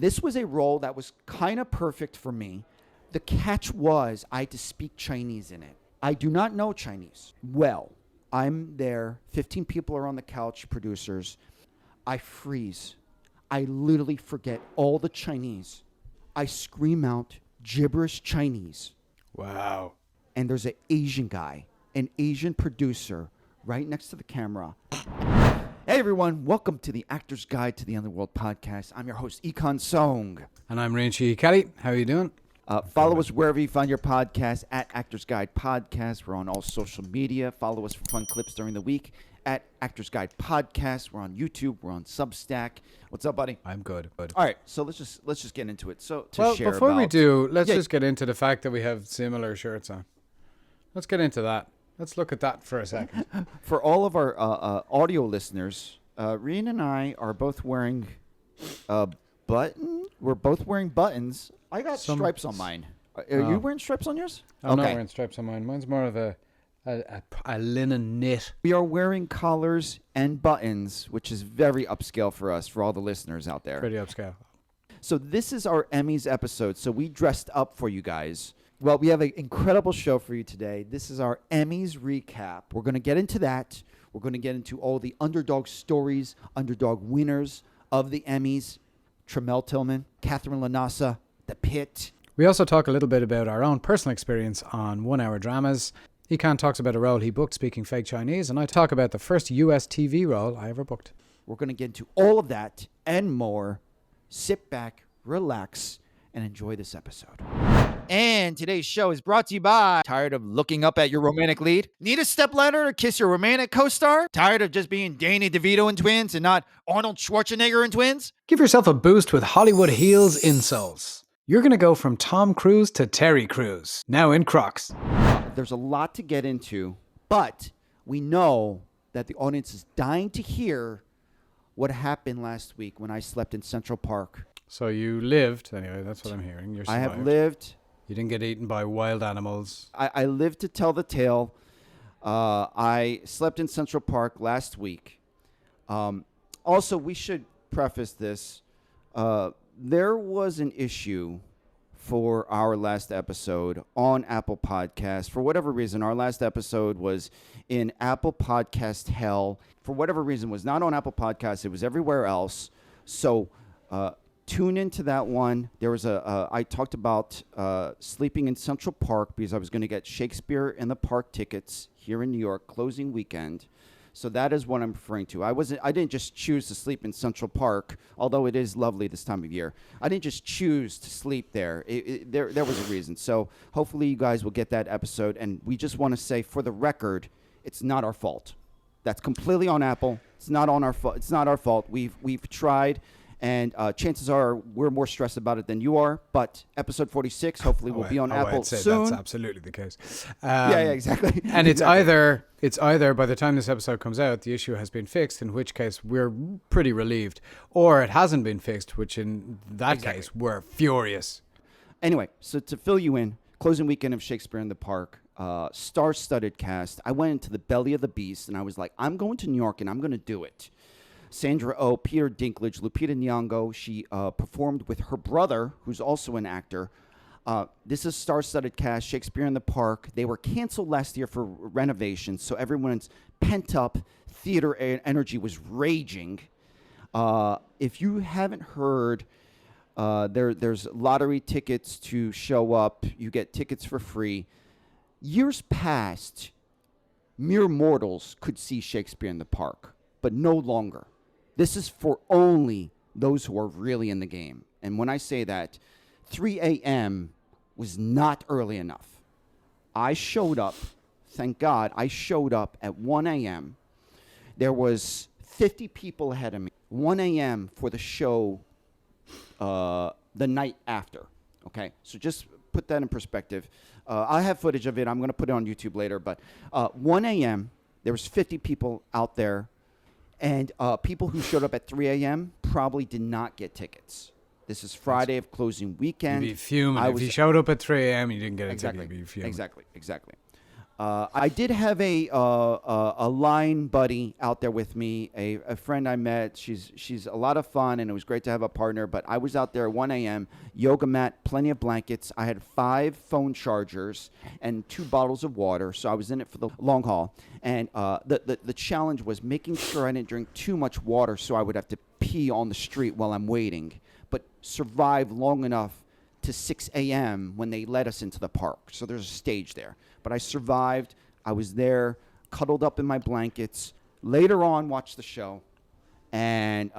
This was a role that was kind of perfect for me. The catch was I had to speak Chinese in it. I do not know Chinese well. I'm there. 15 people are on the couch, producers. I freeze. I literally forget all the Chinese. I scream out gibberish Chinese. Wow. And there's an Asian guy, an Asian producer right next to the camera. Hey everyone, welcome to the Actor's Guide to the Underworld podcast. I'm your host, E-Kan Song. And I'm Rían Kelly. How are you doing? Follow us wherever you find your podcast at Actors Guide Podcast. We're on all social media. Follow us for fun clips during the week at Actors Guide Podcast. We're on YouTube. We're on Substack. What's up, buddy? I'm good. All right, so let's just get into it. So before we do, let's just get into the fact that we have similar shirts on. Let's get into that. Let's look at that for a second. For all of our audio listeners, Rían and I are both wearing We're both wearing buttons. I got stripes on mine. Are you wearing stripes on yours? I'm not wearing stripes on mine. Mine's more of a linen knit. We are wearing collars and buttons, which is very upscale for us, for all the listeners out there. Pretty upscale. So this is our Emmys episode. So we dressed up for you guys. Well, we have an incredible show for you today. This is our Emmys recap. We're going to get into that. We're going to get into all the underdog stories, underdog winners of the Emmys. Tremel Tillman, Catherine Lanasa, the Pitt. We also talk a little bit about our own personal experience on 1 hour dramas. E-Kan talks about a role he booked speaking fake Chinese, and I talk about the first US TV role I ever booked. We're going to get into all of that and more. Sit back, relax, and enjoy this episode. And today's show is brought to you by... Tired of looking up at your romantic lead? Need a stepladder to kiss your romantic co-star? Tired of just being Danny DeVito in Twins and not Arnold Schwarzenegger in Twins? Give yourself a boost with Hollywood Heels insoles. You're going to go from Tom Cruise to Terry Crews, now in Crocs. There's a lot to get into, but we know that the audience is dying to hear what happened last week when I slept in Central Park. So you lived, anyway, that's what I'm hearing. You're survived. I have lived. You didn't get eaten by wild animals. I lived to tell the tale. I slept in Central Park last week. Also, we should preface this. There was an issue for our last episode on Apple Podcasts. For whatever reason, our last episode was in Apple Podcast hell. For whatever reason, it was not on Apple Podcasts. It was everywhere else. So tune into that one. There was I talked about sleeping in Central Park because I was going to get Shakespeare in the Park tickets here in New York, closing weekend. So that is what I'm referring to. I didn't just choose to sleep in Central Park, although it is lovely this time of year. I didn't just choose to sleep there. There was a reason. So hopefully you guys will get that episode. And we just want to say, for the record, it's not our fault. That's completely on Apple. It's not on our fault. It's not our fault. We've tried. And chances are we're more stressed about it than you are. But episode 46 hopefully will be on Apple soon. That's absolutely the case. Yeah, exactly. And it's either by the time this episode comes out, the issue has been fixed, in which case we're pretty relieved, or it hasn't been fixed, which in that case we're furious. Anyway, so to fill you in, closing weekend of Shakespeare in the Park, star-studded cast. I went into the belly of the beast, and I was like, I'm going to New York, and I'm going to do it. Sandra Oh, Peter Dinklage, Lupita Nyong'o. She performed with her brother, who's also an actor. This is star-studded cast, Shakespeare in the Park. They were canceled last year for renovations, so everyone's pent-up theater energy was raging. If you haven't heard, there's lottery tickets to show up. You get tickets for free. Years past, mere mortals could see Shakespeare in the Park, but no longer. This is for only those who are really in the game. And when I say that, 3 a.m. was not early enough. I showed up, thank God, I showed up at 1 a.m. There was 50 people ahead of me. 1 a.m. for the show the night after. Okay, so just put that in perspective. I have footage of it. I'm going to put it on YouTube later. But 1 a.m., there was 50 people out there. And people who showed up at 3 a.m. probably did not get tickets. This is Friday of closing weekend. You'd be fuming. If you showed up at 3 a.m. and you didn't get a ticket, you'd be fuming. Exactly. I did have a line buddy out there with me, a friend I met. She's a lot of fun, and it was great to have a partner. But I was out there at 1 a.m., yoga mat, plenty of blankets. I had 5 phone chargers and 2 bottles of water, so I was in it for the long haul. And the challenge was making sure I didn't drink too much water, so I would have to pee on the street while I'm waiting, but survive long enough to 6 a.m. when they let us into the park. So there's a stage there. But I survived. I was there, cuddled up in my blankets. Later on, watched the show, and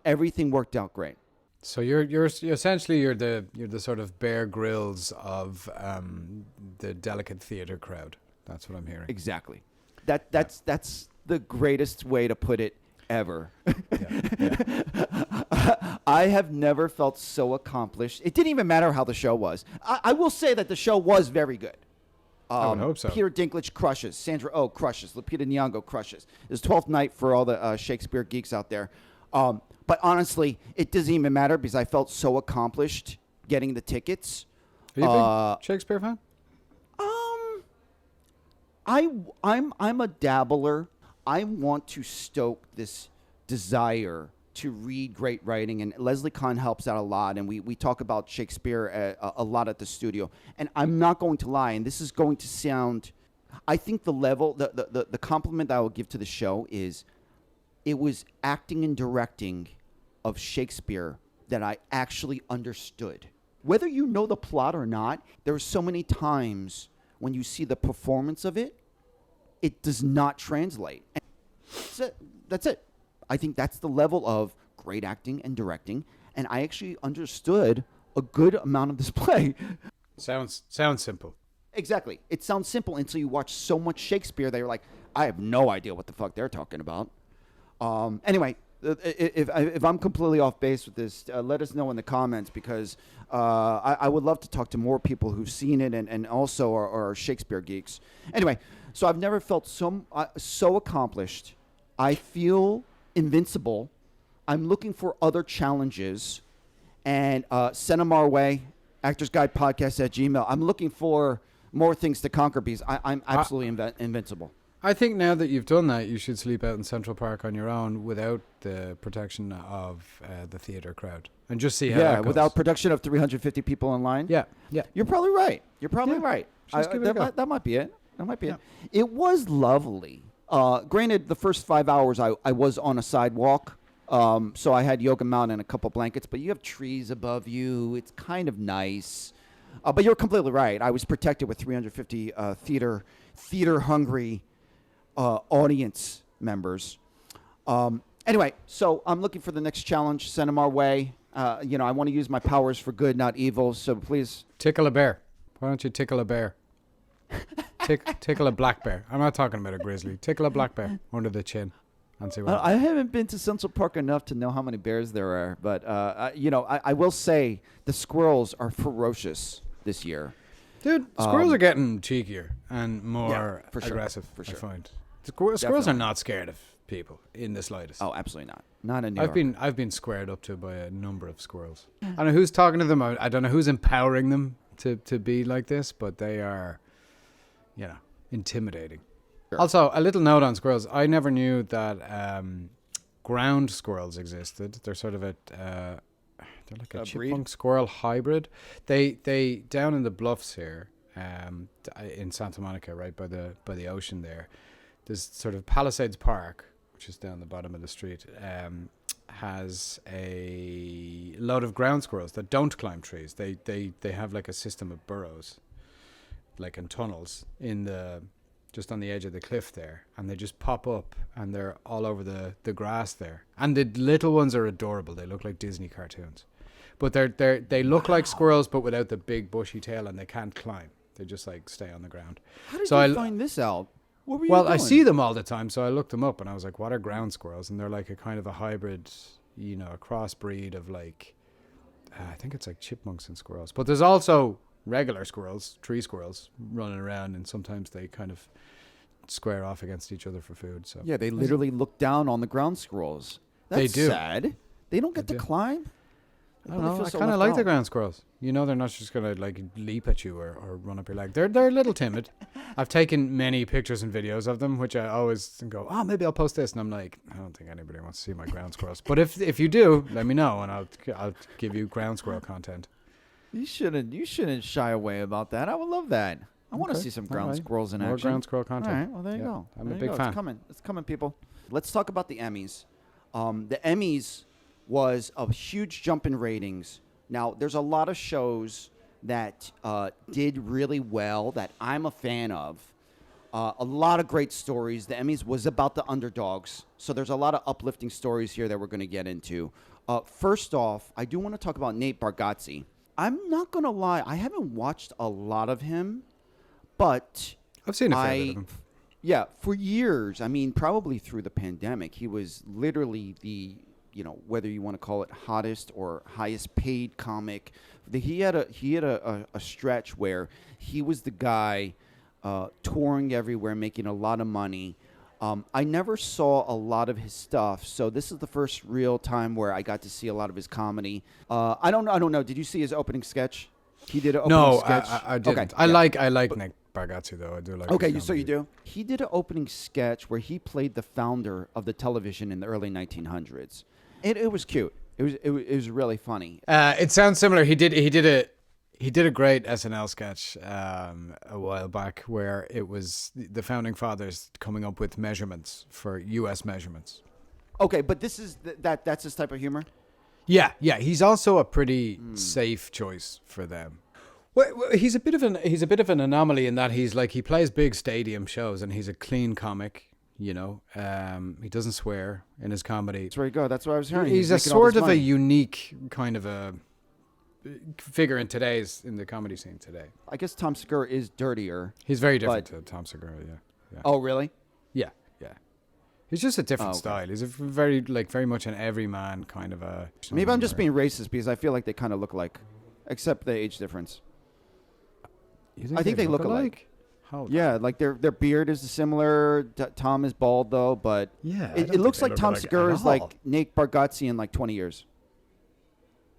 everything worked out great. So you're essentially the sort of Bear Grylls of the delicate theater crowd. That's what I'm hearing. Exactly. That's the greatest way to put it ever. I have never felt so accomplished. It didn't even matter how the show was. I will say that the show was very good. I would hope so. Peter Dinklage crushes. Sandra Oh crushes. Lupita Nyong'o crushes. It's 12th night for all the Shakespeare geeks out there. But honestly, it doesn't even matter because I felt so accomplished getting the tickets. Are you a big Shakespeare fan? I'm a dabbler. I want to stoke this desire to read great writing, and Leslie Kahn helps out a lot, and we talk about Shakespeare a lot at the studio. And I'm not going to lie, and this is going to sound, I think the level, the compliment I will give to the show is it was acting and directing of Shakespeare that I actually understood. Whether you know the plot or not, there are so many times when you see the performance of it, it does not translate. And that's it. I think that's the level of great acting and directing, and I actually understood a good amount of this play. Sounds simple. Exactly. It sounds simple until you watch so much Shakespeare that you're like, I have no idea what the fuck they're talking about. Anyway, if I'm completely off base with this, let us know in the comments, because I would love to talk to more people who've seen it and also are Shakespeare geeks. Anyway, so I've never felt so accomplished. I feel invincible. I'm looking for other challenges, and send them our way. ActorsGuidePodcast@gmail. I'm looking for more things to conquer because I'm absolutely invincible. I think now that you've done that, you should sleep out in Central Park on your own without the protection of the theater crowd, and just see how that goes. Without protection of 350 people in line. Yeah. You're probably right. Right. Just give it a go. That might be it. It was lovely. Granted, the first 5 hours I was on a sidewalk, so I had yoga mat and a couple blankets, but you have trees above you. It's kind of nice. But you're completely right. I was protected with 350 theater-hungry audience members. Anyway, so I'm looking for the next challenge. Send them our way. I want to use my powers for good, not evil, so please. Tickle a bear. Why don't you tickle a bear? Tickle a black bear. I'm not talking about a grizzly. Tickle a black bear under the chin and see what I haven't been to Central Park enough to know how many bears there are, but I will say the squirrels are ferocious this year. Dude, squirrels are getting cheekier and more sure, aggressive, for sure. I find. Squirrels are not scared of people in the slightest. Oh, absolutely not. Not in New York. I've been squared up to by a number of squirrels. I don't know who's talking to them. I don't know who's empowering them to be like this, but they are, intimidating. Sure. Also, a little note on squirrels. I never knew that ground squirrels existed. They're sort of they're like a chipmunk squirrel hybrid. They down in the bluffs here, in Santa Monica, right by the ocean there. There's sort of Palisades Park, which is down the bottom of the street, has a load of ground squirrels that don't climb trees. They have like a system of burrows, like in tunnels just on the edge of the cliff there, and they just pop up and they're all over the grass there. And the little ones are adorable. They look like Disney cartoons, but they look like squirrels but without the big bushy tail, and they can't climb. They just like stay on the ground. How did you find this out? What were you Well, doing? I see them all the time, so I looked them up and I was like, what are ground squirrels? And they're like a kind of a hybrid, a crossbreed of like, I think it's like chipmunks and squirrels. But there's also regular squirrels, tree squirrels, running around, and sometimes they kind of square off against each other for food. So yeah, they literally look down on the ground squirrels. That's They do. sad. They don't get to climb. I don't know. I kind of like the ground squirrels. You know, they're not just gonna like leap at you or run up your leg. They're a little timid. I've taken many pictures and videos of them, which I always go, oh, maybe I'll post this, and I'm like, I don't think anybody wants to see my ground squirrels. But if you do, let me know, and I'll give you ground squirrel content. You shouldn't shy away about that. I would love that. I want to see some ground squirrels in action. More ground squirrel content. All right, well there you go. I'm a big fan. It's coming, people. Let's talk about the Emmys. The Emmys was a huge jump in ratings. Now, there's a lot of shows that did really well that I'm a fan of. A lot of great stories. The Emmys was about the underdogs. So there's a lot of uplifting stories here that we're going to get into. First off, I do want to talk about Nate Bargatze. I'm not going to lie. I haven't watched a lot of him, but I've seen a fair bit of him. Yeah, for years. I mean, probably through the pandemic, he was literally the, whether you want to call it hottest or highest paid comic. He had a stretch where he was the guy touring everywhere, making a lot of money. I never saw a lot of his stuff, so this is the first real time where I got to see a lot of his comedy. I don't know. Did you see his opening sketch? He did an opening sketch. No, I didn't. Okay, I like Nate Bargatze though. I do like. Okay, so you do. He did an opening sketch where he played the founder of the television in the early 1900s. It was cute. It was really funny. It sounds similar. He did a great SNL sketch a while back where it was the founding fathers coming up with measurements for U.S. measurements. Okay, but this is that's his type of humor? Yeah. He's also a pretty safe choice for them. Well, he's a bit of an anomaly in that he plays big stadium shows and he's a clean comic. He doesn't swear in his comedy. That's where you go. That's what I was hearing. He's a sort of a unique kind of a figure in the comedy scene today. I guess Tom Segura is dirtier. He's very different to Tom Segura, yeah. Oh, really? Yeah. He's just a different style. He's a very much an everyman kind of a... Maybe I'm just being racist because I feel like they kind of look alike, except the age difference. I think they look alike. How? Yeah, like their beard is similar. Tom is bald though, but it looks like Tom Segura is like Nate Bargatze in like 20 years.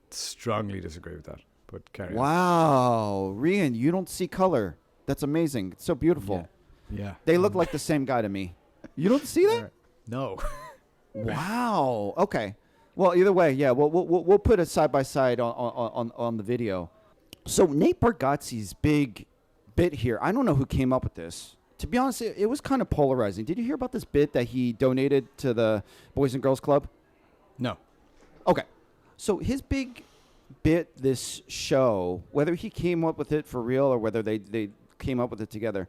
Strongly disagree with that, but carry on. Wow, Rían, you don't see color. That's amazing. It's so beautiful. Yeah. They look like the same guy to me. You don't see that? No. Wow. Okay. Well, either way, yeah. We'll put it side by side on the video. So Nate Bargatze's big bit here. I don't know who came up with this. To be honest, it was kind of polarizing. Did you hear about this bit that he donated to the Boys and Girls Club? No. Okay. So his big bit, this show, whether he came up with it for real or whether they came up with it together,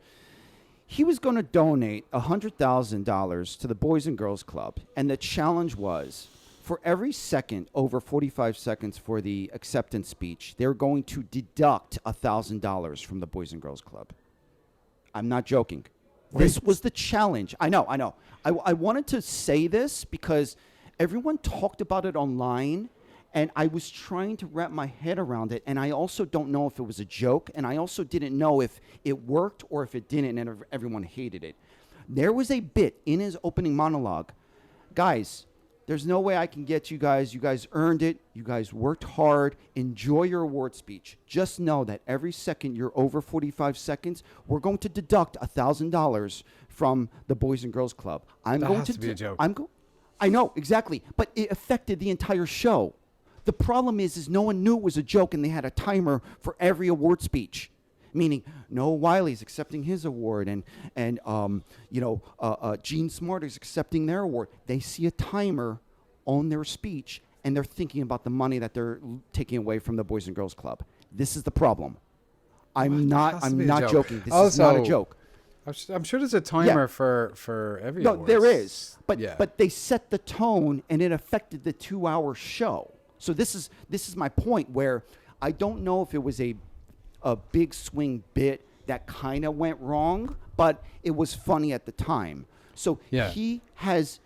he was going to donate $100,000 to the Boys and Girls Club. And the challenge was, for every second over 45 seconds for the acceptance speech, they're going to deduct $1,000 from the Boys and Girls Club. I'm not joking. Wait. This was the challenge. I know. I wanted to say this because everyone talked about it online, and I was trying to wrap my head around it, and I also don't know if it was a joke, and I also didn't know if it worked or if it didn't, and everyone hated it. There was a bit in his opening monologue. Guys, there's no way I can get you guys. You guys earned it. You guys worked hard. Enjoy your award speech. Just know that every second you're over 45 seconds, we're going to deduct $1,000 from the Boys and Girls Club. That has to be a joke. I know, exactly. But it affected the entire show. The problem is no one knew it was a joke, and they had a timer for every award speech, meaning Noah Wiley's accepting his award, and Gene Smart is accepting their award. They see a timer on their speech, and they're thinking about the money that they're taking away from the Boys and Girls Club. This is the problem. I'm not joking. This is not a joke. I'm sure there's a timer for every award. No, there is. But they set the tone, and it affected the 2-hour show. So this is my point, where I don't know if it was a big swing bit that kind of went wrong, but it was funny at the time. So he donates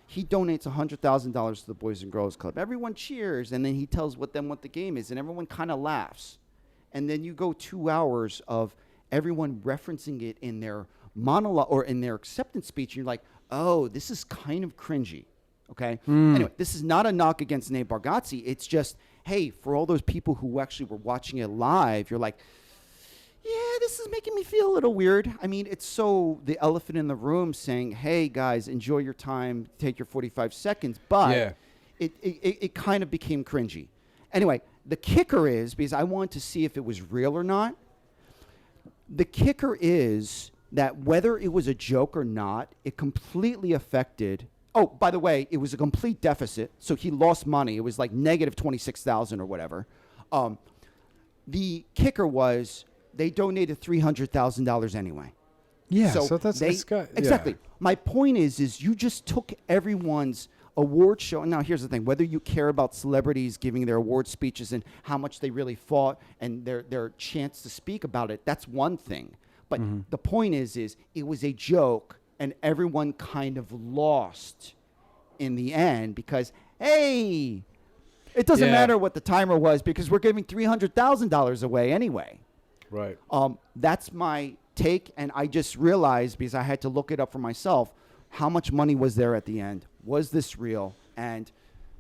$100,000 to the Boys and Girls Club. Everyone cheers, and then he tells what the game is, and everyone kind of laughs. And then you go 2 hours of everyone referencing it in their monologue or in their acceptance speech, and you're like, oh, this is kind of cringy. Okay. Anyway, this is not a knock against Nate Bargatze. It's just hey, for all those people who actually were watching it live, you're like, yeah, this is making me feel a little weird. I mean, it's so the elephant in the room saying, hey, guys, enjoy your time, take your 45 seconds. But it kind of became cringy. Anyway, the kicker is, because I wanted to see if it was real or not, the kicker is that whether it was a joke or not, it completely affected. Oh, by the way, it was a complete deficit. So he lost money. It was like negative 26,000 or whatever. The kicker was they donated $300,000 anyway. Yeah, so that's exactly. My point is you just took everyone's award show. Now, here's the thing: whether you care about celebrities giving their award speeches and how much they really fought and their chance to speak about it, that's one thing. But the point is it was a joke, and everyone kind of lost in the end because, hey, it doesn't matter what the timer was because we're giving $300,000 away anyway. Right. That's my take, and I just realized, because I had to look it up for myself, how much money was there at the end? Was this real? And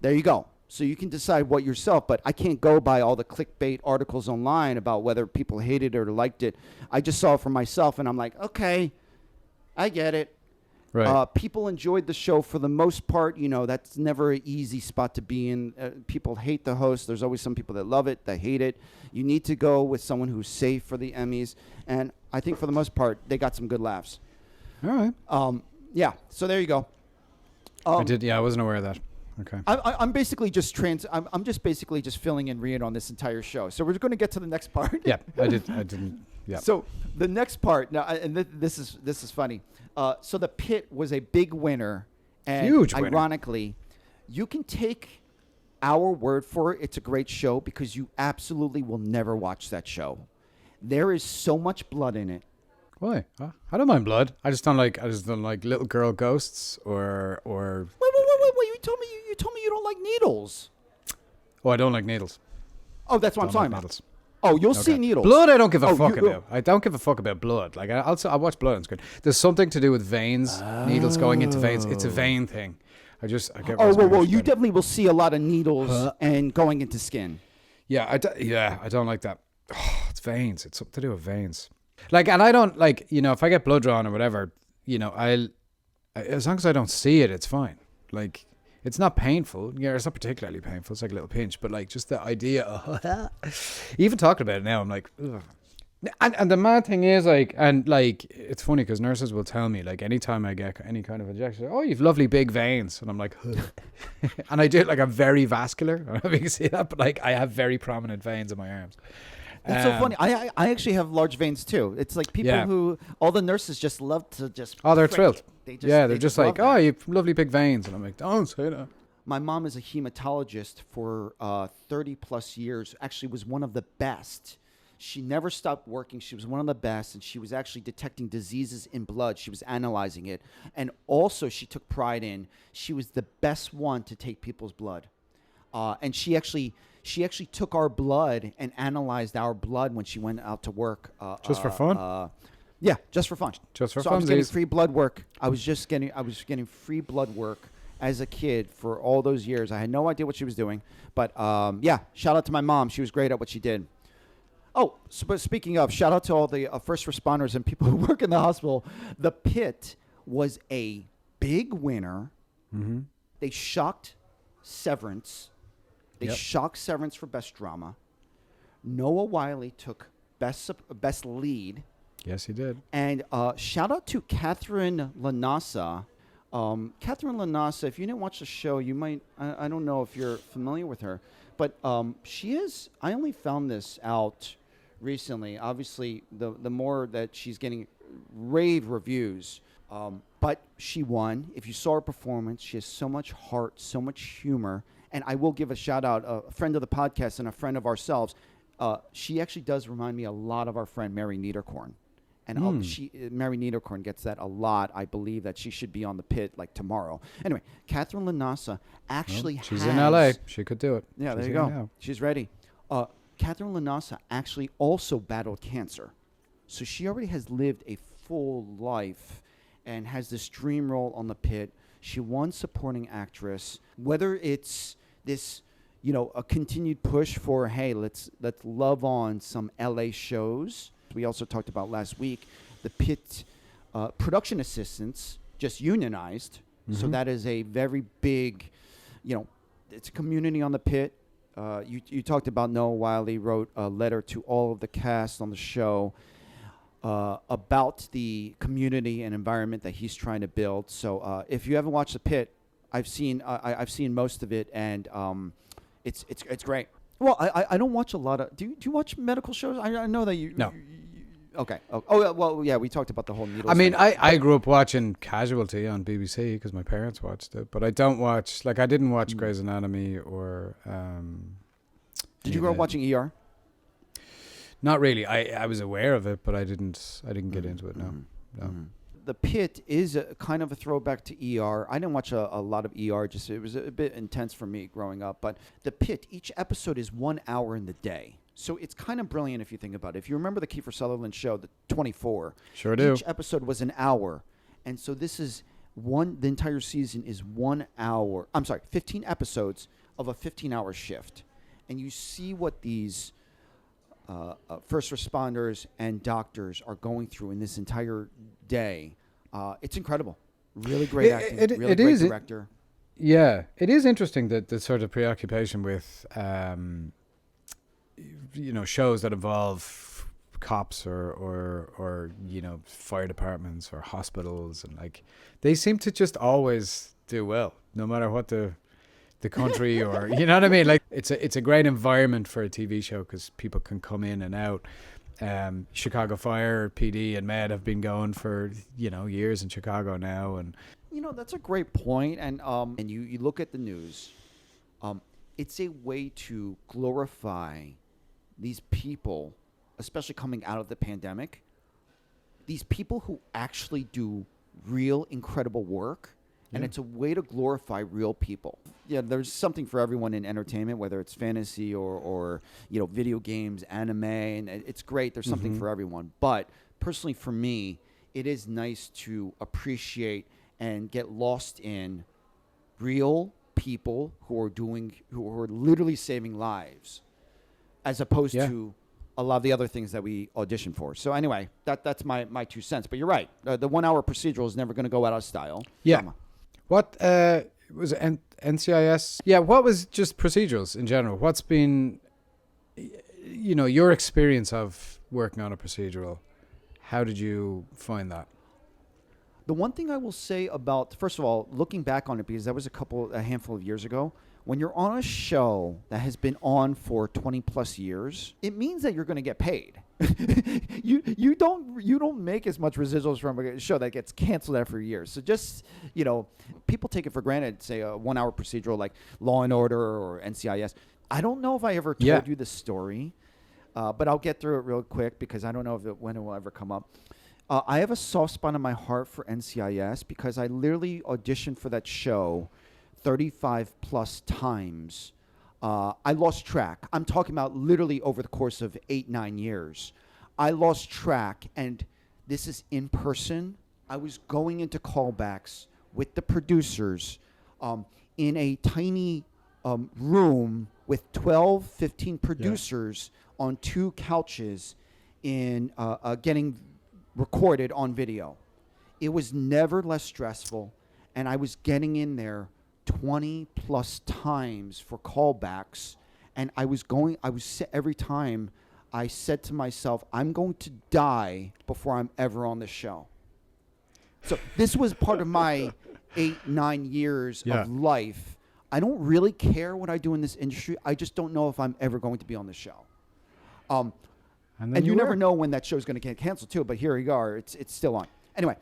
there you go. So you can decide what yourself, but I can't go by all the clickbait articles online about whether people hated it or liked it. I just saw it for myself, and I'm like, okay, I get it. Right. People enjoyed the show for the most part. You know, that's never an easy spot to be in. People hate the host. There's always some people that love it, that hate it. You need to go with someone who's safe for the Emmys. And I think for the most part, they got some good laughs. All right. Yeah. So there you go. I did. Yeah, I wasn't aware of that. Okay. I'm basically just I'm just basically just filling in Rían on this entire show. So we're going to get to the next part. Yeah, I didn't. Yeah. So the next part now, and this is funny. So the Pitt was a big winner, and huge winner. Ironically, you can take our word for it. It's a great show because you absolutely will never watch that show. There is so much blood in it. Why? I don't mind blood. I just don't like little girl ghosts or. Wait! You told me you don't like needles. Oh, I don't like needles. Oh, that's what I'm talking about. Needles. Oh, you'll see needles. Blood, I don't give a fuck about. I don't give a fuck about blood. Like I watch blood and it's good. There's something to do with veins, needles going into veins. It's a vein thing. I get. Whoa! You definitely will see a lot of needles and going into skin. Yeah, I don't like that. Oh, it's veins. It's something to do with veins. Like, and I don't like, if I get blood drawn or whatever, as long as I don't see it, it's fine. Like, it's not painful. Yeah, it's not particularly painful. It's like a little pinch, but like just the idea of even talking about it now, I'm like, ugh. And the mad thing is it's funny because nurses will tell me like anytime I get any kind of injection, oh, you've lovely big veins, and I'm like, and I do it like I'm very vascular. I don't know if you can see that, but like I have very prominent veins in my arms. That's so funny. I actually have large veins too. It's like people who all the nurses just love to just. Oh, they're thrilled. They're just like, oh, you have lovely big veins, and I'm like, don't say that. My mom is a hematologist for 30 plus years. Actually, was one of the best. She never stopped working. She was one of the best, and she was actually detecting diseases in blood. She was analyzing it, and also she took pride in she was the best one to take people's blood, and she actually took our blood and analyzed our blood when she went out to work. Just for fun? Yeah, just for fun. Just for fun. I was getting free blood work. I was getting free blood work as a kid for all those years. I had no idea what she was doing. But, shout out to my mom. She was great at what she did. Oh, but speaking of, shout out to all the first responders and people who work in the hospital. The Pitt was a big winner. Mm-hmm. They shocked Severance. They shocked Severance for Best Drama. Noah Wiley took Best Lead. Yes, he did. And shout out to Catherine Lanassa. Catherine Lanassa, if you didn't watch the show, you might, I don't know if you're familiar with her, but she is, I only found this out recently. Obviously, the more that she's getting rave reviews, but she won. If you saw her performance, she has so much heart, so much humor. And I will give a shout out, a friend of the podcast and a friend of ourselves. She actually does remind me a lot of our friend Mary Niederkorn. And Mary Niederkorn gets that a lot. I believe that she should be on the Pitt like tomorrow. Anyway, Catherine Lanassa actually she's in LA. She could do it. Yeah, there you go. Now. She's ready. Catherine Lanassa actually also battled cancer. So she already has lived a full life and has this dream role on the Pitt. She won supporting actress. Whether it's this, a continued push for, hey, let's love on some LA shows. We also talked about last week the Pitt production assistants just unionized. So that is a very big, it's a community on the Pitt. You talked about Noah Wiley wrote a letter to all of the cast on the show about the community and environment that he's trying to build. So if you haven't watched the Pitt, I've seen most of it, and it's great. Well, I don't watch a lot of. Do you watch medical shows? I know that you. No. Okay. Oh well, yeah. We talked about the whole needles. I mean, I grew up watching Casualty on BBC because my parents watched it, but I don't watch. Like, I didn't watch Grey's Anatomy or. Did you grow up watching ER? Not really. I was aware of it, but I didn't get into it. No. The Pitt is a kind of a throwback to ER. I didn't watch a lot of ER. Just it was a bit intense for me growing up. But the Pitt, each episode is 1 hour in the day. So it's kind of brilliant if you think about it. If you remember the Kiefer Sutherland show, the 24. Sure do. Each episode was an hour. And so this is the entire season is 1 hour. I'm sorry, 15 episodes of a 15-hour shift. And you see what these first responders and doctors are going through in this entire day. It's incredible. Really great acting. Really great director. Yeah. It is interesting that the sort of preoccupation with... shows that involve cops or fire departments or hospitals, and like they seem to just always do well, no matter what the country or you know what I mean. Like it's a great environment for a TV show because people can come in and out. Chicago Fire, PD, and Med have been going for years in Chicago now, and that's a great point. And you look at the news, it's a way to glorify these people, especially coming out of the pandemic, these people who actually do real incredible work, and it's a way to glorify real people. Yeah, there's something for everyone in entertainment, whether it's fantasy or video games, anime, and it's great. There's something for everyone. But personally, for me, it is nice to appreciate and get lost in real people who are literally saving lives, as opposed to a lot of the other things that we audition for. So anyway, that's my 2 cents. But you're right. The 1 hour procedural is never going to go out of style. Yeah. What was it, NCIS? Yeah, what was just procedurals in general? What's been, your experience of working on a procedural? How did you find that? The one thing I will say about, first of all, looking back on it, because that was a handful of years ago, when you're on a show that has been on for 20 plus years, it means that you're going to get paid. you don't make as much residuals from a show that gets canceled after years. So just, people take it for granted, say a 1 hour procedural like Law and Order or NCIS. I don't know if I ever told you the story, but I'll get through it real quick because I don't know when it will ever come up. I have a soft spot in my heart for NCIS because I literally auditioned for that show 35 plus times. I lost track. I'm talking about literally over the course of 8-9 years. I lost track, and this is in person. I was going into callbacks with the producers in a tiny room with 12, 15 producers on 2 couches in getting recorded on video. It was never less stressful, and I was getting in there 20 plus times for callbacks, and every time I said to myself, I'm going to die before I'm ever on the show. So this was part of my 8-9 years of life. I don't really care what I do in this industry. I just don't know if I'm ever going to be on the show. And you never know when that show is going to get canceled too, but here you are. It's still on. Anyway,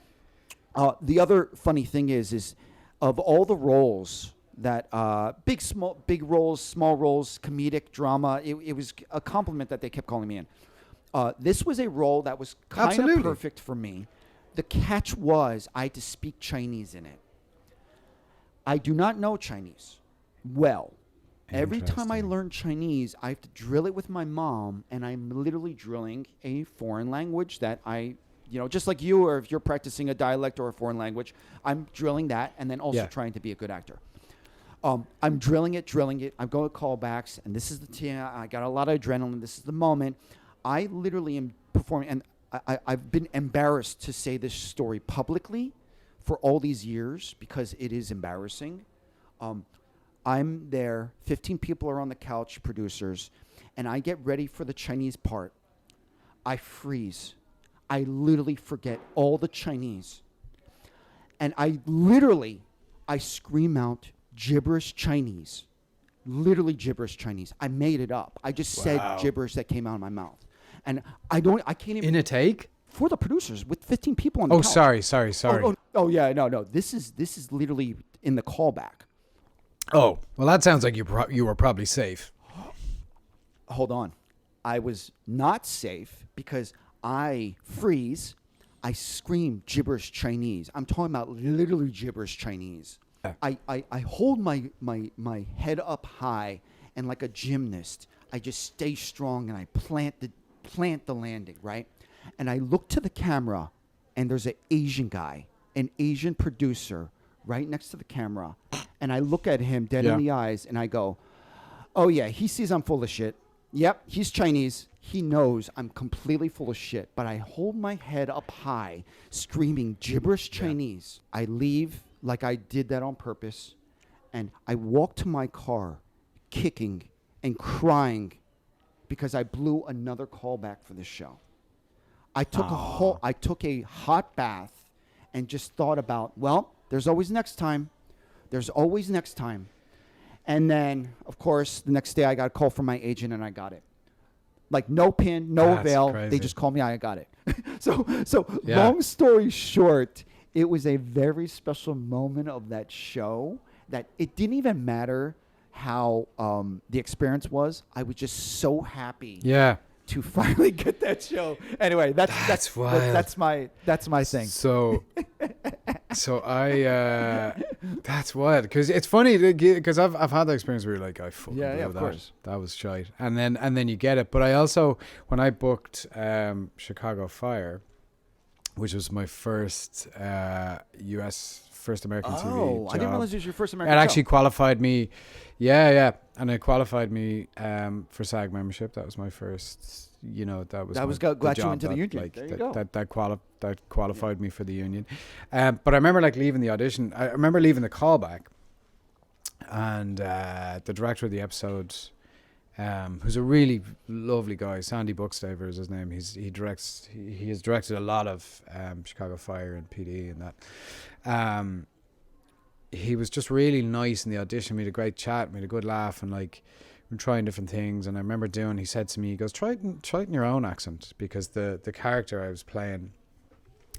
the other funny thing is of all the roles that big roles, small roles, comedic drama, it was a compliment that they kept calling me in. This was a role that was kind of perfect for me. The catch was I had to speak Chinese in it. I do not know Chinese well. Every time I learn Chinese, I have to drill it with my mom, and I'm literally drilling a foreign language that just like you, or if you're practicing a dialect or a foreign language, I'm drilling that and then also trying to be a good actor. I'm drilling it. I'm going to callbacks, and this is I got a lot of adrenaline. This is the moment. I literally am performing, and I've been embarrassed to say this story publicly for all these years because it is embarrassing. I'm there. 15 people are on the couch, producers, and I get ready for the Chinese part. I freeze. I literally forget all the Chinese. And I scream out gibberish Chinese. Literally gibberish Chinese. I made it up. I just said gibberish that came out of my mouth. And I can't even. In a take? For the producers with 15 people on the couch. Sorry. Oh, yeah, no. This is literally in the callback. Oh, well, that sounds like you were probably safe. Hold on. I was not safe because I freeze. I scream gibberish Chinese. I'm talking about literally gibberish Chinese. I hold my head up high, and like a gymnast, I just stay strong and I plant the landing, right? And I look to the camera, and there's an Asian guy, an Asian producer right next to the camera. And I look at him dead in the eyes, and I go, oh, yeah, he sees I'm full of shit. Yep, he's Chinese. He knows I'm completely full of shit. But I hold my head up high, screaming gibberish Chinese. I leave like I did that on purpose, and I walk to my car kicking and crying because I blew another callback for the show. I took a hot bath and just thought about, well, there's always next time. There's always next time. And then, of course, the next day I got a call from my agent and I got it. Like no pin, no avail. Crazy. They just called me. I got it. So long story short, it was a very special moment of that show that it didn't even matter how the experience was. I was just so happy. Yeah. To finally get that show. Anyway, that's wild. That's my thing. So I that's wild because it's funny because I've had the experience where you're like I fucking blew of course. That was shite, and then you get it. But I also when I booked Chicago Fire, which was my first first American TV job. I didn't realize it was your first American job. It actually qualified me. Yeah. And it qualified me for SAG membership. That was my first, that was got you into the union. Like, there you go. That qualified me for the union. But I remember leaving the audition. I remember leaving the callback. And the director of the episode, who's a really lovely guy, Sandy Buxtaver is his name. He has directed a lot of Chicago Fire and PD and that. He was just really nice in the audition. We had a great chat, we had a good laugh, and we were trying different things. And I remember he said to me, he goes, try it in your own accent, because the character I was playing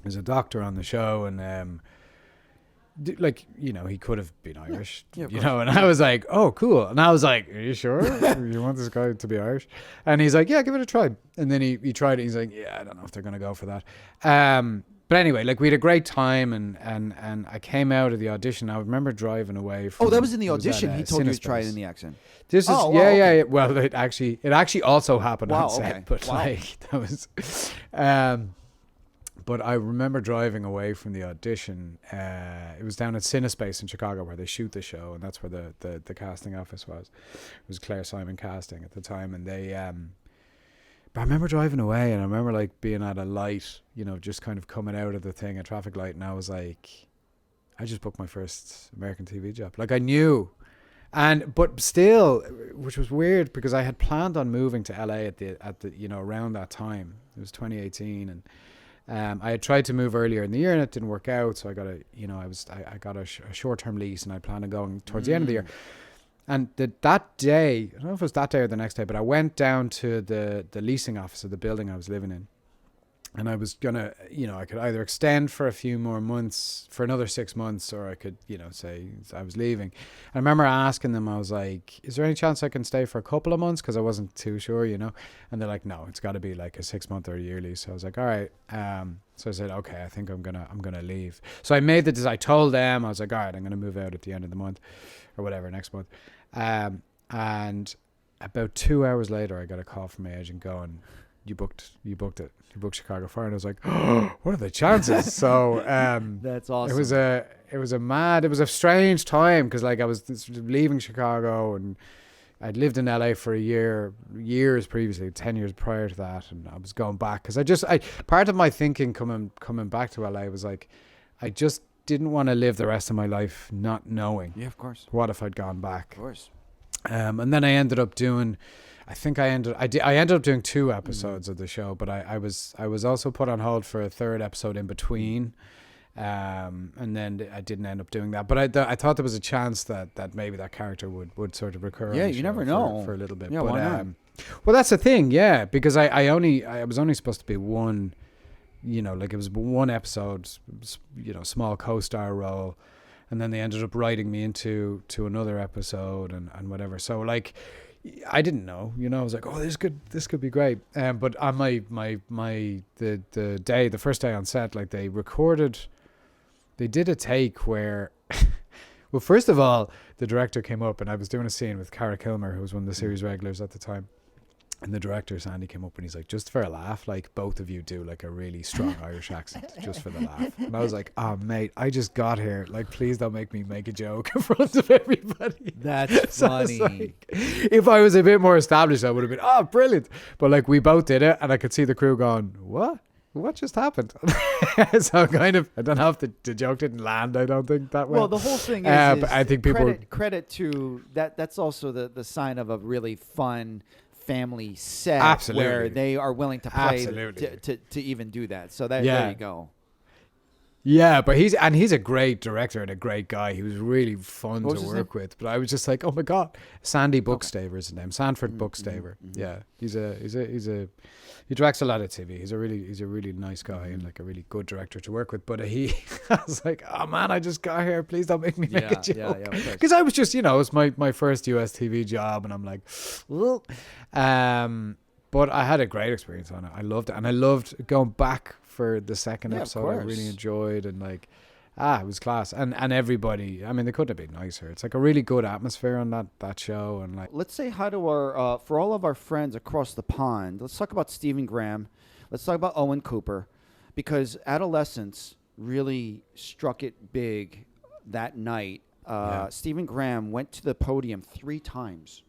is a doctor on the show, and he could have been Irish, and I was like, oh, cool. And I was like, are you sure you want this guy to be Irish? And he's like, yeah, give it a try. And then he tried it. He's like, yeah, I don't know if they're going to go for that. But anyway, we had a great time, and I came out of the audition. I remember driving away from... Oh, that was in the audition. He told you to try it in the accent. This is yeah. Well, it actually also happened on set, okay. But that was. But I remember driving away from the audition. It was down at Cinespace in Chicago where they shoot the show, and that's where the casting office was. It was Claire Simon Casting at the time, and they. But I remember driving away, and I remember being at a light, just kind of coming out of the thing, a traffic light, and I was like, I just booked my first American TV job. I knew, but still, which was weird because I had planned on moving to LA at the around that time. It was 2018, and I had tried to move earlier in the year, and it didn't work out. So I got I got a short-term lease, and I planned on going towards the end of the year. And that day, I don't know if it was that day or the next day, but I went down to the leasing office of the building I was living in. And I was going to, I could either extend for a few more months, for another 6 months, or I could, say I was leaving. I remember asking them, I was like, is there any chance I can stay for a couple of months? Because I wasn't too sure, And they're like, no, it's got to be a 6 month or a year lease. So I was like, all right. So I said, okay, I think I'm gonna leave. So I made the decision. I told them, I was like, all right, I'm going to move out at the end of the month or whatever, next month. And about 2 hours later, I got a call from my agent going, you booked it. You booked Chicago Fire, and I was like, oh, what are the chances? So that's awesome. It was a strange time because like I was leaving Chicago and I'd lived in LA for years previously, 10 years prior to that, and I was going back because part of my thinking coming back to LA was like, I just didn't want to live the rest of my life not knowing. Yeah, of course. What if I'd gone back? Of course. And then I ended up doing, I ended up doing 2 episodes of the show, but I was also put on hold for a 3rd episode in between. And then I didn't end up doing that, but I thought there was a chance that maybe that character would sort of recur. Yeah, you never know for a little bit. Yeah, but, why not? Well, that's the thing, yeah, because I was only supposed to be one, like it was one episode, small co-star role, and then they ended up writing me into another episode and whatever. So like, I didn't know, I was like, oh, this could be great. But on the first day on set, like they did a take where, well, first of all, the director came up and I was doing a scene with Cara Kilmer, who was one of the series regulars at the time. And the director, Sandy, came up and he's like, just for a laugh, like both of you do like a really strong Irish accent just for the laugh. And I was like, oh, mate, I just got here. Like, please don't make me make a joke in front of everybody. That's funny. Like, if I was a bit more established, I would have been, oh, brilliant. But like we both did it and I could see the crew going, what just happened? So kind of, I don't know if the joke didn't land. I don't think that well. Well, the whole thing is but I think people credit to that. That's also the sign of a really fun family set. Absolutely. Where they are willing to play to even do that. So there you go. Yeah, but he's a great director and a great guy. He was really fun to work with. But I was just like, oh my god, Sandy Buxtaver is his name, Sanford Buxtaver. Mm-hmm. Yeah, he directs a lot of TV. He's a really nice guy and like a really good director to work with. But I was like, oh man, I just got here. Please don't make me make a joke. Because I was just, it was my first US TV job, and I'm like, well, but I had a great experience on it. I loved it, and I loved going back for the second episode. I really enjoyed, and like, it was class. And everybody, I mean, they couldn't have been nicer. It's like a really good atmosphere on that show. And like, let's say hi to our for all of our friends across the pond. Let's talk about Stephen Graham. Let's talk about Owen Cooper, because Adolescence really struck it big that night. Stephen Graham went to the podium 3 times.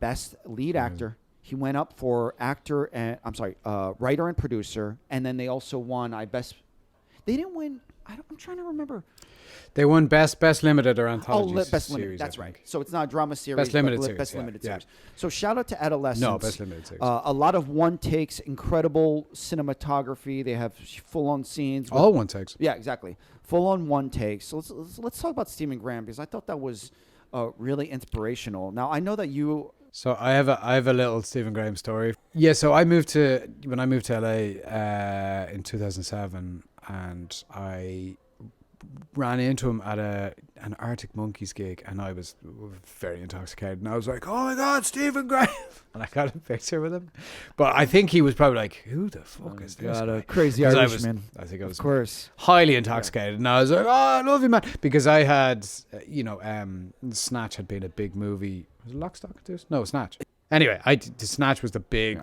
Best lead actor. He went up for writer and producer, and then they also won. They didn't win. I'm trying to remember. They won best limited or anthology best series. Limited. That's right. So it's not a drama series. Best limited series. Best limited series. So shout out to Adolescence. No, best limited series. A lot of one takes, incredible cinematography. They have full on scenes. All one takes. Yeah, exactly. Full on one takes. So let's talk about Stephen Graham, because I thought that was really inspirational. Now I know that you. So I have a little Stephen Graham story. Yeah, so when I moved to LA in 2007, and I ran into him at an Arctic Monkeys gig, and I was very intoxicated, and I was like, oh my god, Stephen Graham, and I got a picture with him. But I think he was probably like, who the fuck is this guy? A crazy Irishman. I think I was, of course, highly intoxicated, and I was like, oh, I love you, man, because I had Snatch had been a big movie. Was it Lock, Stock, and Two? No, Snatch. Anyway, the Snatch was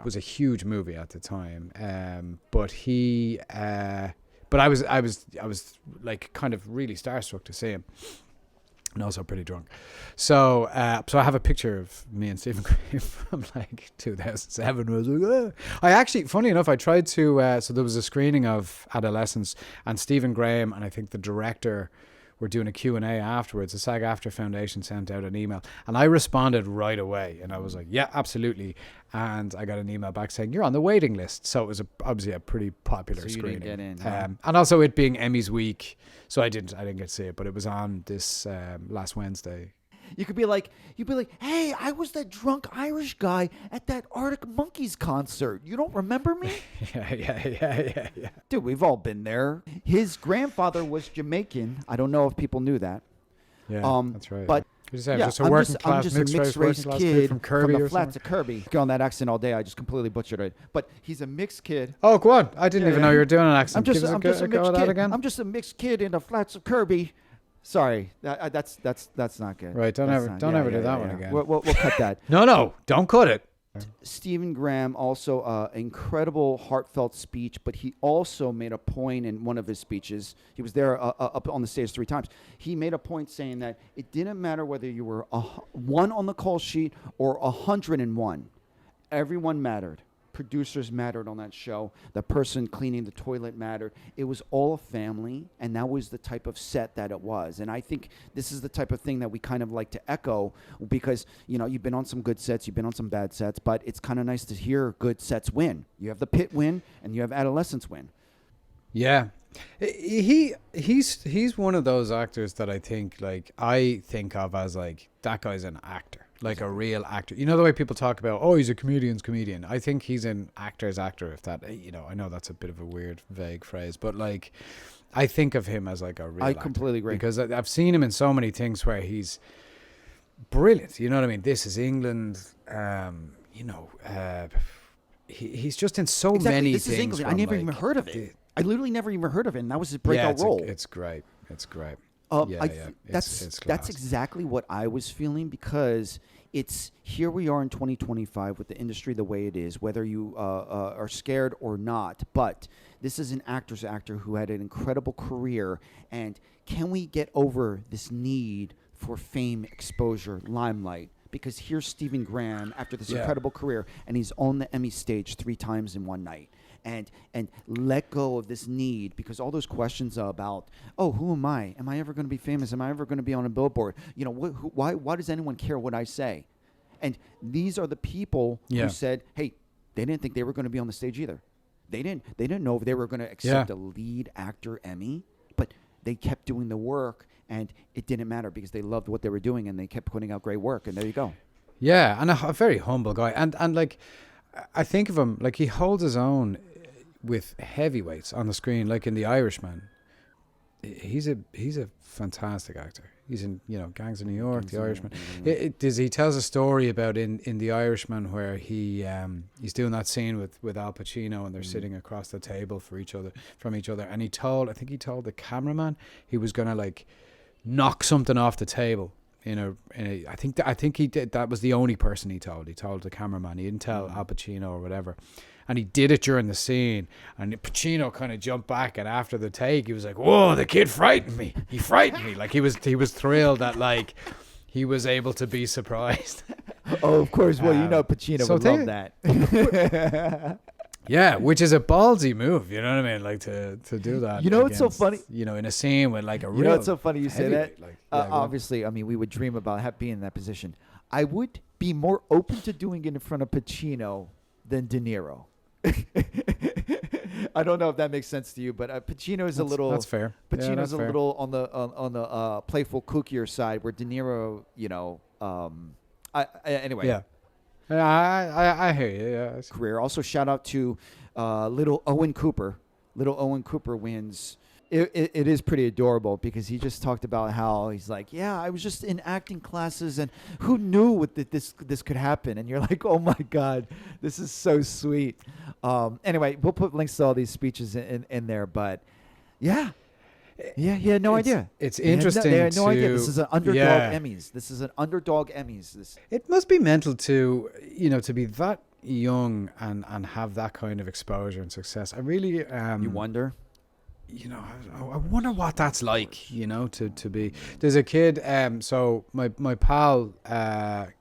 was a huge movie at the time. But I was like kind of really starstruck to see him, and also pretty drunk. So I have a picture of me and Stephen Graham from like 2007. I was like, I actually, funny enough, I tried to. So there was a screening of Adolescence, and Stephen Graham and I think the director were doing a Q&A afterwards. The SAG-AFTRA Foundation sent out an email, and I responded right away, and I was like, yeah, absolutely. And I got an email back saying, you're on the waiting list. So it was obviously a pretty popular screening. Didn't get in, and also it being Emmy's week, so I didn't get to see it, but it was on this last Wednesday. You'd be like, hey, I was that drunk Irish guy at that Arctic Monkeys concert. You don't remember me? Yeah. Dude, we've all been there. His grandfather was Jamaican. I don't know if people knew that. Yeah, that's right. But just a working class mixed race kid from Kirby, from the flats of Kirby. Go on that accent all day. I just completely butchered it. But he's a mixed kid. Oh, go on. I didn't even know you were doing an accent. I'm just a mixed kid. I'm just a mixed kid in the flats of Kirby. Sorry, that's not good. Right, don't ever do that one again. We'll cut that. No, don't cut it. Stephen Graham also incredible heartfelt speech, but he also made a point in one of his speeches. He was there up on the stage 3 times. He made a point saying that it didn't matter whether you were one on the call sheet or 101. Everyone mattered. Producers mattered on that show. The person cleaning the toilet mattered. It was all a family, and that was the type of set that it was. And I think this is the type of thing that we kind of like to echo because, you've been on some good sets, you've been on some bad sets, but it's kind of nice to hear good sets win. You have the Pitt win, and you have Adolescence win. Yeah. He's one of those actors that I think of as like, that guy's an actor. Like a real actor. You know the way people talk about, oh, he's a comedian's comedian. I think he's an actor's actor, if that, I know that's a bit of a weird, vague phrase, but like, I think of him as like a real actor. I completely agree. Because I've seen him in so many things where he's brilliant. You know what I mean? This Is England. He's just in so many This things. Is England. I never even heard of it. I literally never even heard of it. And that was his breakout role. It's great. It's great. That's exactly what I was feeling because it's here we are in 2025 with the industry the way it is, whether you are scared or not. But this is an actor's actor who had an incredible career. And can we get over this need for fame, exposure, limelight? Because here's Stephen Graham after this incredible career, and he's on the Emmy stage 3 times in one night. And let go of this need, because all those questions about, who am I? Am I ever going to be famous? Am I ever going to be on a billboard? Why does anyone care what I say? And these are the people who said, hey, they didn't think they were going to be on the stage either. They didn't know if they were going to accept a lead actor Emmy, but they kept doing the work, and it didn't matter because they loved what they were doing, and they kept putting out great work, and there you go. Yeah, and a very humble guy. And like, I think of him, like he holds his own with heavyweights on the screen, like in The Irishman. He's a fantastic actor. He's in Gangs of New York, The Irishman. He tells a story about in The Irishman where he's doing that scene with Al Pacino, and they're sitting across the table from each other, and he told the cameraman he was gonna like knock something off the table. I think he did. That was the only person he told. He told the cameraman. He didn't tell Al Pacino or whatever. And he did it during the scene. And Pacino kind of jumped back. And after the take, he was like, "Whoa, the kid frightened me. He frightened me." Like he was thrilled that like he was able to be surprised. Oh, of course. Well, Pacino would love that. Yeah, which is a ballsy move, you know what I mean? Like to do that. It's so funny. In a scene with like a real. It's so funny you say that. Like, obviously, I mean, we would dream about being in that position. I would be more open to doing it in front of Pacino than De Niro. I don't know if that makes sense to you, but Pacino is a little. That's fair. Pacino's a little on the playful, kookier side, where De Niro, anyway. Yeah. I hear you. Yeah. Career. Also, shout out to little Owen Cooper. Little Owen Cooper wins. It is pretty adorable because he just talked about how he's like, yeah, I was just in acting classes, and who knew what this could happen? And you're like, oh my God, this is so sweet. Anyway, we'll put links to all these speeches in there, but yeah. Yeah, he had no idea. It's interesting. They had no idea. This is an underdog Emmys. This is an underdog Emmys. It must be mental to be that young and have that kind of exposure and success. I really you wonder. I wonder what that's like. To be. There's a kid. So my pal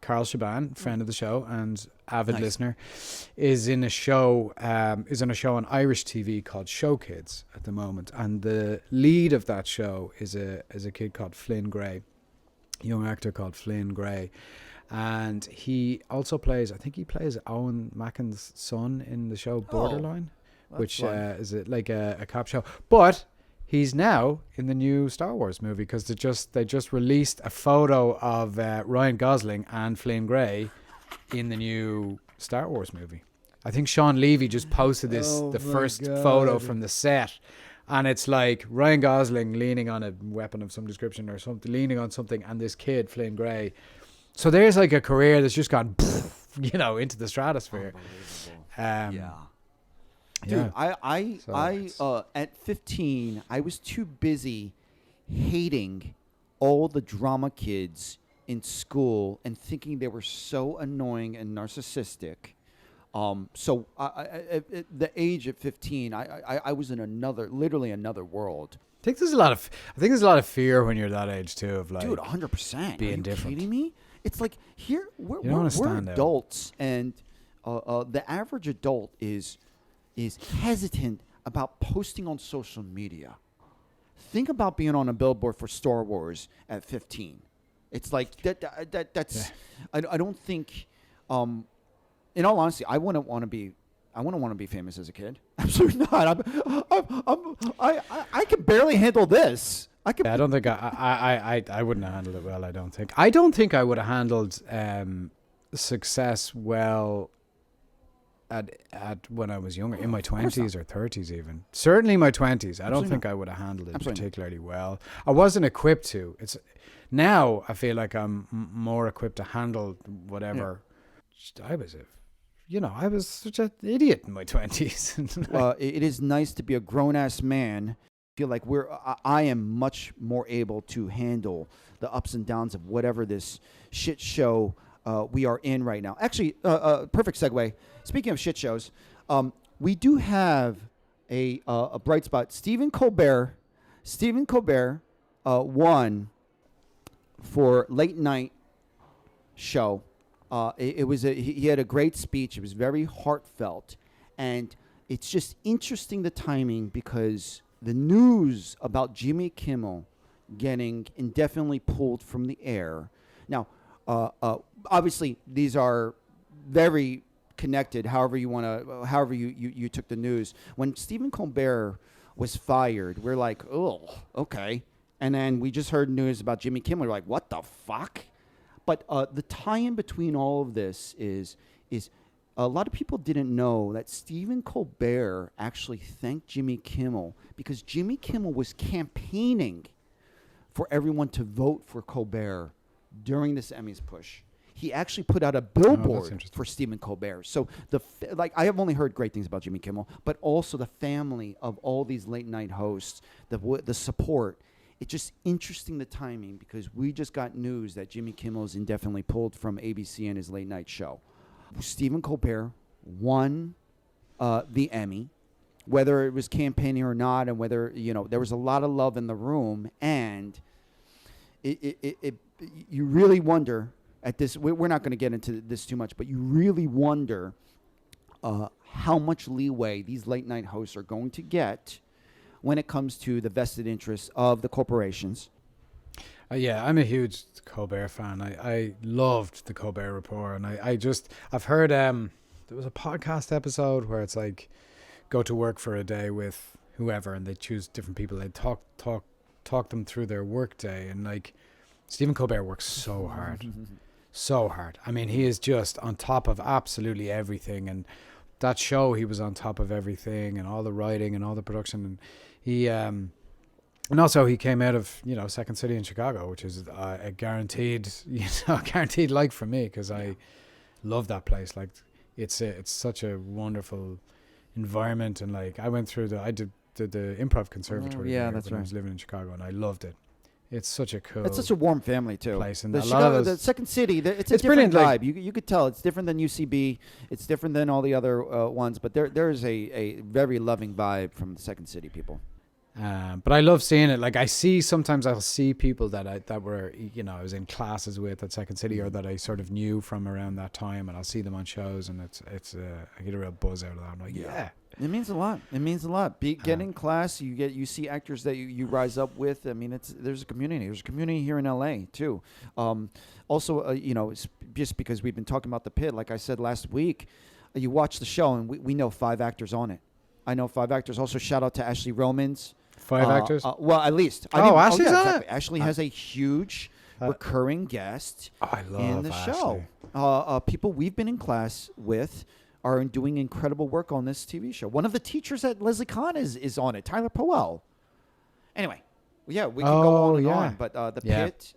Carl Shaban, friend of the show and avid listener, is in a show. Is on a show on Irish TV called Show Kids at the moment, and the lead of that show is a kid called Flynn Gray, young actor called Flynn Gray, and he also plays. I think he plays Owen Macken's son in the show Borderline. Which is like a cop show, but he's now in the new Star Wars movie because they just released a photo of Ryan Gosling and Flynn Gray in the new Star Wars movie. I think Sean Levy just posted the first photo from the set, and it's like Ryan Gosling leaning on a weapon of some description or something, leaning on something, and this kid Flynn Gray. So there's like a career that's just gone, into the stratosphere. Yeah. Dude, I at 15, I was too busy hating all the drama kids in school and thinking they were so annoying and narcissistic. So at the age of 15, I was in literally another world. I think there's a lot of fear when you're that age too, of like, dude, 100%. being Are you different. kidding me? It's like here we're stand out. adults, and the average adult is hesitant about posting on social media. Think about being on a billboard for Star Wars at 15. It's like that's. Yeah. I don't think. In all honesty, I wouldn't want to be famous as a kid. Absolutely not. I can barely handle this. I don't think I wouldn't have handled it well. I don't think. I don't think I would have handled success well at when I was younger, in my 20s or 30s even. Certainly my 20s. I don't think I would have handled it particularly well. I wasn't equipped to. Now I feel like I'm more equipped to handle whatever. Yeah. I was such an idiot in my 20s. It is nice to be a grown-ass man. I feel like I am much more able to handle the ups and downs of whatever this shit show we are in right now. Actually, perfect segue. Speaking of shit shows, we do have a bright spot. Stephen Colbert won for late night show. He had a great speech. It was very heartfelt, and it's just interesting the timing, because the news about Jimmy Kimmel getting indefinitely pulled from the air. Now, obviously, these are very connected. However you took the news. When Stephen Colbert was fired, we're like, oh, okay. And then we just heard news about Jimmy Kimmel. We're like, what the fuck? But the tie-in between all of this is a lot of people didn't know that Stephen Colbert actually thanked Jimmy Kimmel because Jimmy Kimmel was campaigning for everyone to vote for Colbert during this Emmys push. He actually put out a billboard for Stephen Colbert. So I have only heard great things about Jimmy Kimmel, but also the family of all these late night hosts, the support. It's just interesting the timing, because we just got news that Jimmy Kimmel is indefinitely pulled from ABC and his late night show. Stephen Colbert won the Emmy, whether it was campaigning or not, and whether there was a lot of love in the room, and you really wonder at this. We're not going to get into this too much, but you really wonder how much leeway these late night hosts are going to get when it comes to the vested interests of the corporations. Yeah, I'm a huge Colbert fan. I loved the Colbert Report, and I've heard there was a podcast episode where it's like, go to work for a day with whoever, and they choose different people. They talk them through their work day, and like Stephen Colbert works so hard, so hard. I mean, he is just on top of absolutely everything, and that show he was on top of everything, and all the writing and all the production, and he and also he came out of Second City in Chicago, which is a guaranteed like for me, because I love that place. Like it's such a wonderful environment, and like I did the improv conservatory when I was living in Chicago, and I loved it. It's such a cool. It's such a warm family too. Place, and the Second City, it's a different vibe. You could tell it's different than UCB. It's different than all the other ones, but there is a very loving vibe from the Second City people. But I love seeing it. Like sometimes I'll see people that were I was in classes with at Second City, or that I sort of knew from around that time, and I'll see them on shows, and it's I get a real buzz out of that. I'm like, yeah. It means a lot. Getting class, you see actors that you rise up with. I mean, there's a community. There's a community here in LA too. Also, it's just because we've been talking about the Pitt. Like I said last week, you watch the show, and we know 5 actors on it. I know 5 actors. Also, shout out to Ashley Romans. 5 actors? Well, at least. Ashley's on it? Ashley has a huge recurring guest in the Ashley. show. People we've been in class with are doing incredible work on this TV show. One of the teachers at Leslie Kahn is on it, Tyler Powell. Anyway, yeah, we can go on and on. But the Pitt,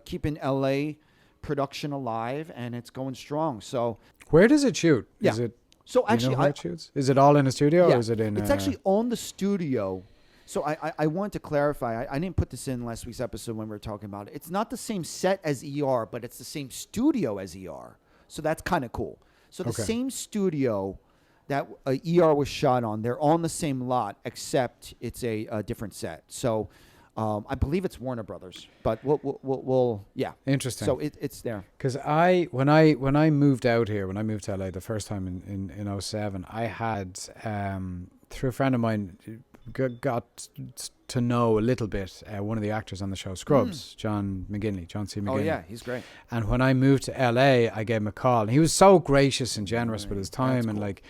keeping LA production alive, and it's going strong. So where does it shoot? Yeah. Is it? So actually, where it shoots? Is it all in a studio, or is it in? It's actually on the studio So I want to clarify. I didn't put this in last week's episode when we were talking about it. It's not the same set as ER, but it's the same studio as ER. So that's kind of cool. So the same studio that ER was shot on, they're all in the same lot, except it's a different set. So I believe it's Warner Brothers, but we'll yeah. Interesting. So it's there. Because when I moved out here, when I moved to LA the first time in 07, I had through a friend of mine got to know a little bit one of the actors on the show Scrubs, John C. McGinley. Oh yeah, he's great. And when I moved to LA, I gave him a call, and he was so gracious and generous with his time. And like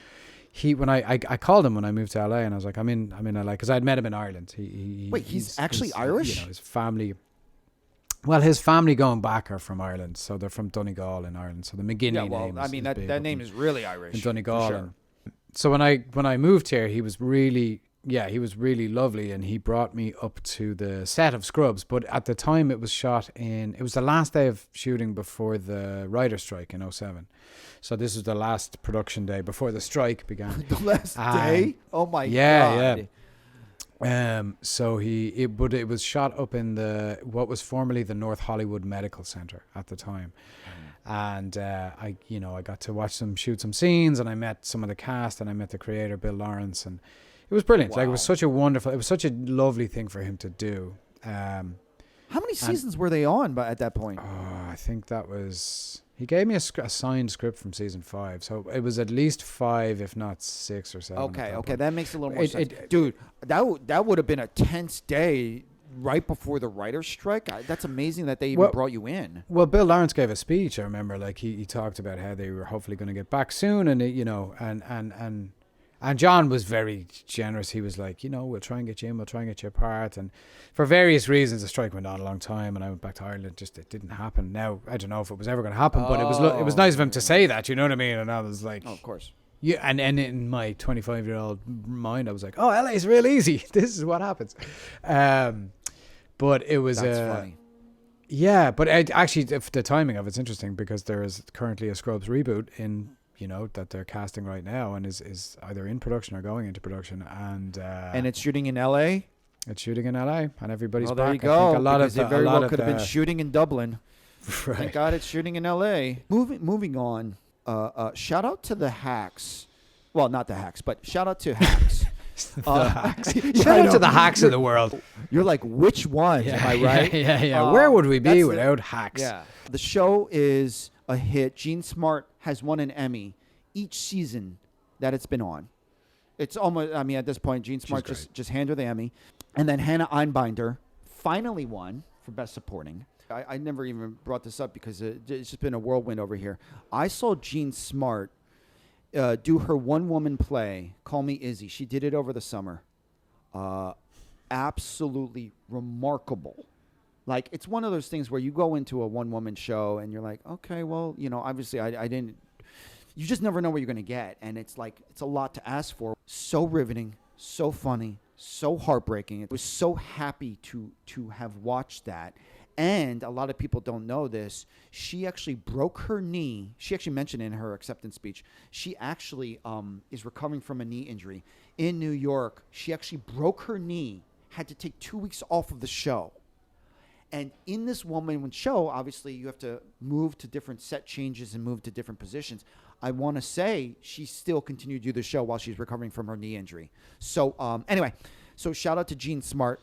when I called him when I moved to LA, and I was like, I'm in LA, because I'd met him in Ireland. He's actually Irish? You know, his family. Well, his family going back are from Ireland, so they're from Donegal in Ireland. So the McGinley name. I mean that name is really Irish. In Donegal. Sure. So when I moved here, he was really lovely, and he brought me up to the set of Scrubs. But at the time, it was the last day of shooting before the writer's strike in 07. So this was the last production day before the strike began. The last day? Oh my God. Yeah. So it was shot up in what was formerly the North Hollywood Medical Center at the time. And I got to watch them shoot some scenes, and I met some of the cast, and I met the creator, Bill Lawrence, and it was brilliant. Wow. Like, it was such a lovely thing for him to do. How many seasons were they on at that point? I think he gave me a signed script from season 5. So it was at least 5, if not 6 or 7. Okay. That makes a little more sense. Dude, that would have been a tense day right before the writer's strike. That's amazing that they even brought you in. Well, Bill Lawrence gave a speech. I remember, like, he talked about how they were hopefully going to get back soon, and and John was very generous. He was like, we'll try and get you in, we'll try and get you a part. And for various reasons, the strike went on a long time, and I went back to Ireland. It didn't happen. Now, I don't know if it was ever going to happen, but it was nice of him to say that, you know what I mean? And I was like... Oh, of course. Yeah, and in my 25-year-old mind, I was like, oh, LA's real easy. This is what happens. But it was... That's funny. Yeah, but actually, the timing of it's interesting, because there is currently a Scrubs reboot that they're casting right now, and is either in production or going into production, and it's shooting in LA. It's shooting in LA, and everybody's back. There you go. I think it very well could have been shooting in Dublin. Right. Thank God it's shooting in LA. Moving on. Shout out to the hacks. Well, not the hacks, but shout out to hacks. Shout out to the hacks of the world. You're like, which one? Am I right? Yeah. Where would we be without hacks? Yeah. The show is a hit. Gene Smart has won an Emmy each season that it's been on. It's almost, at this point, Gene Smart just handed her the Emmy. And then Hannah Einbinder finally won for Best Supporting. I never even brought this up because it's just been a whirlwind over here. I saw Gene Smart do her one-woman play, Call Me Izzy. She did it over the summer. Absolutely remarkable. Like, it's one of those things where you go into a one-woman show and you're like, okay, well, obviously I didn't. You just never know what you're going to get. And it's like, it's a lot to ask for. So riveting, so funny, so heartbreaking. I was so happy to have watched that. And a lot of people don't know this. She actually broke her knee. She actually mentioned in her acceptance speech, she actually is recovering from a knee injury. In New York, she actually broke her knee, had to take 2 weeks off of the show. And in this one-woman show, obviously, you have to move to different set changes and move to different positions. I want to say she still continued to do the show while she's recovering from her knee injury. So anyway, so shout out to Gene Smart.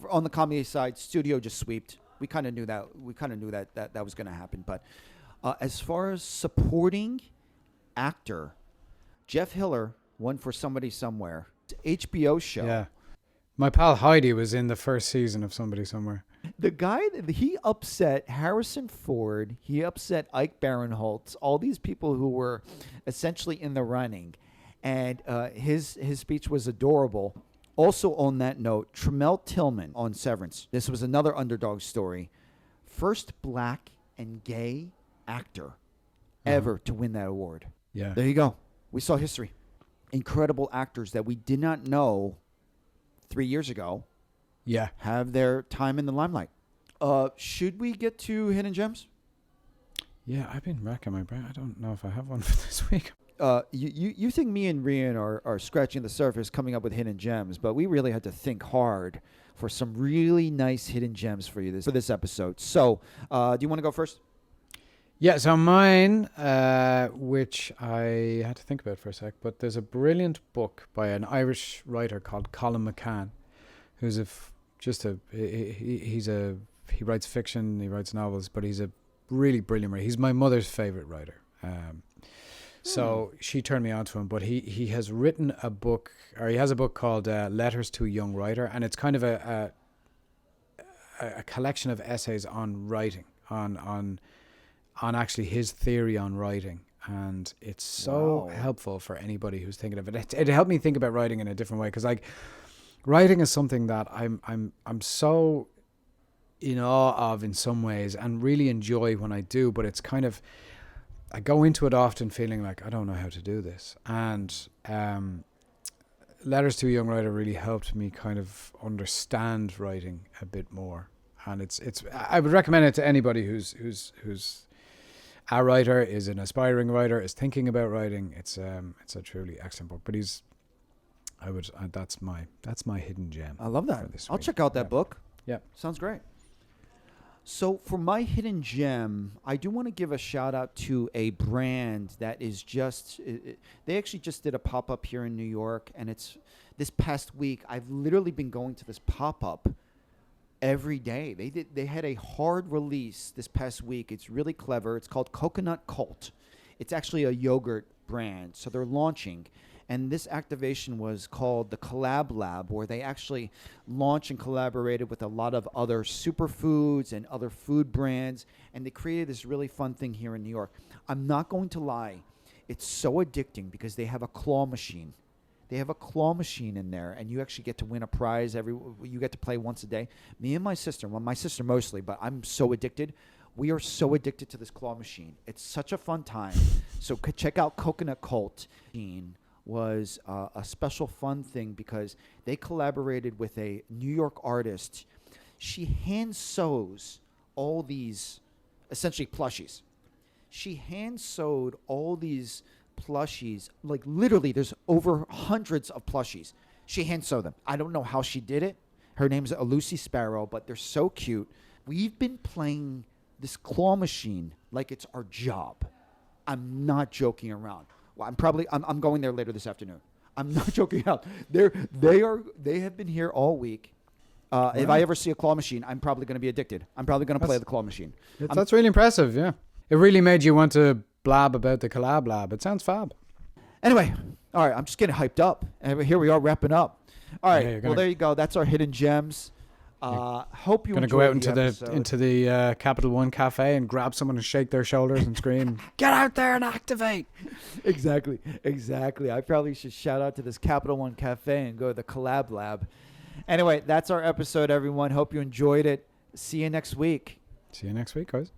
On the comedy side, studio just sweeped. We kind of knew that. That was going to happen. But as far as supporting actor, Jeff Hiller won for Somebody Somewhere. It's an HBO show. Yeah. My pal Heidi was in the first season of Somebody Somewhere. The guy, he upset Harrison Ford. He upset Ike Barinholtz. All these people who were essentially in the running. And his speech was adorable. Also on that note, Tremel Tillman on Severance. This was another underdog story. First black and gay actor ever to win that award. Yeah. There you go. We saw history. Incredible actors that we did not know 3 years ago. Yeah. Have their time in the limelight. Should we get to Hidden Gems? Yeah, I've been racking my brain. I don't know if I have one for this week. You think me and Rian are scratching the surface, coming up with hidden gems, but we really had to think hard for some really nice hidden gems for you for this episode. So, do you want to go first? Yeah, so mine, which I had to think about for a sec, but there's a brilliant book by an Irish writer called Colin McCann, who's he writes fiction, he writes novels, but he's a really brilliant writer. He's my mother's favorite writer. So she turned me on to him, but he has written a book, or he has a book called Letters to a Young Writer, and it's kind of a collection of essays on writing, on actually his theory on writing, and it's so helpful for anybody who's thinking of it. It helped me think about writing in a different way, because like writing is something that I'm so in awe of in some ways, and really enjoy when I do, but it's kind of, I go into it often feeling like I don't know how to do this, and Letters to a Young Writer really helped me kind of understand writing a bit more, and it's I would recommend it to anybody who's a writer, is an aspiring writer, is thinking about writing. It's a truly excellent book. But that's my hidden gem. I love that. I'll check out that book. Yeah, sounds great. So for my hidden gem, I do want to give a shout out to a brand that is they actually just did a pop-up here in New York, and it's this past week. I've literally been going to this pop-up every day. They had a hard release this past week. It's really clever. It's called Coconut Cult. It's actually a yogurt brand. So they're launching. And this activation was called the Collab Lab, where they actually launched and collaborated with a lot of other superfoods and other food brands. And they created this really fun thing here in New York. I'm not going to lie. It's so addicting because they have a claw machine. They have a claw machine in there, and you actually get to win a prize. You get to play once a day. Me and my sister, well, my sister mostly, but I'm so addicted. We are so addicted to this claw machine. It's such a fun time. So check out Coconut Cult. Was a special fun thing because they collaborated with a New York artist. She hand sews all these, essentially plushies. She hand sewed all these plushies, like literally there's over hundreds of plushies. She hand sewed them. I don't know how she did it. Her name's Lucy Sparrow, but they're so cute. We've been playing this claw machine like it's our job. I'm not joking around. Well, I'm going there later this afternoon. I'm not joking out. They have been here all week. If I ever see a claw machine, I'm probably going to be addicted. I'm probably going to play the claw machine. That's really impressive, yeah. It really made you want to blab about the Collab Lab. It sounds fab. Anyway, all right, I'm just getting hyped up. And here we are wrapping up. All right, well, there you go. That's our hidden gems. Hope you going to go out into the Capital One cafe and grab someone and shake their shoulders and scream, "Get out there and activate!" Exactly. I probably should shout out to this Capital One cafe and go to the Collab Lab. Anyway, that's our episode, everyone. Hope you enjoyed it. See you next week. See you next week, guys.